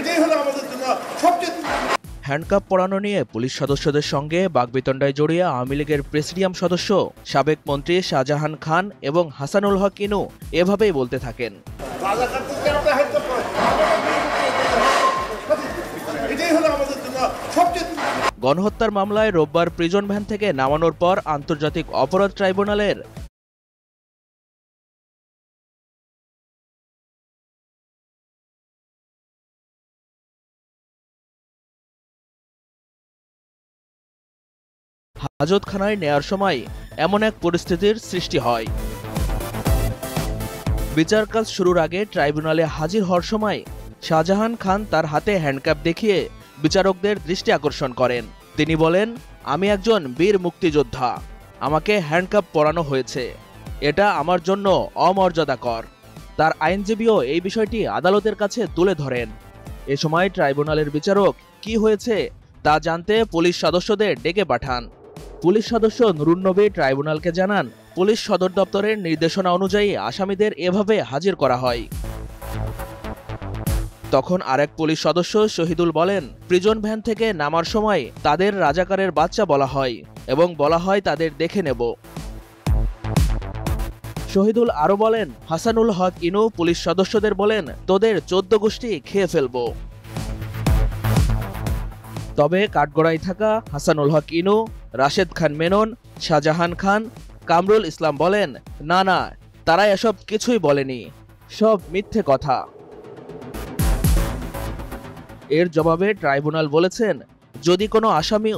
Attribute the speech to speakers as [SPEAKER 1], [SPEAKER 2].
[SPEAKER 1] এটাই হলো আমাদের জন্য সবচেয়ে।
[SPEAKER 2] হ্যান্ডকাপ পরানো নিয়ে পুলিশ সদস্যদের সঙ্গে বাগবিতণ্ডায় জড়িয়ে আওয়ামী লীগের প্রেসিডিয়াম সদস্য সাবেক মন্ত্রী শাহজাহান খান এবং হাসানুল হক ইনু এভাবেই বলতে থাকেন। গণহত্যার মামলায় রোববার প্রিজন ভ্যান থেকে নামানোর পর আন্তর্জাতিক অপরাধ ট্রাইব্যুনালের হাজতখানায় নেয়ার সময় এমন এক পরিস্থিতির সৃষ্টি হয়। বিচার কাজ শুরুর আগে ট্রাইব্যুনালে হাজির হওয়ার সময় শাহজাহান খান তার হাতে হ্যান্ডকাপ দেখিয়ে বিচারকদের দৃষ্টি আকর্ষণ করেন। তিনি বলেন, আমি একজন বীর মুক্তিযোদ্ধা, আমাকে হ্যান্ডকাপ পরানো হয়েছে, এটা আমার জন্য অমর্যাদাকর। তার আইনজীবীও এই বিষয়টি আদালতের কাছে তুলে ধরেন। এ সময় ট্রাইব্যুনালের বিচারক কি হয়েছে তা জানতে পুলিশ সদস্যদের ডেকে পাঠান। পুলিশ সদস্য নুরুন নবী ট্রাইব্যুনালকে জানান, পুলিশ সদর দপ্তরের নির্দেশনা অনুযায়ী আসামিদের এভাবে হাজির করা হয়। তখন আরেক পুলিশ সদস্য শহীদুল বলেন, প্রিজন ভ্যান থেকে নামার সময় তাদের রাজাকারের বাচ্চা বলা হয় এবং বলা হয় তাদের দেখে নেব। শহীদুল আরো বলেন, হাসানুল হক ইনু পুলিশ সদস্যদের বলেন, তোদের 14 গোষ্ঠী খেয়ে ফেলবো। তবে কাঠগড়ায় থাকা হাসানুল হক ইনু, রাশেদ খান মেনন, শাহজাহান খান, কামরুল ইসলাম বলেন, না না, তারা এসব কিছুই বলেনি, সব মিথ্যে কথা। এর জবাবে ট্রাইব্যুনাল বলেছেন, যদি কোনো আসামি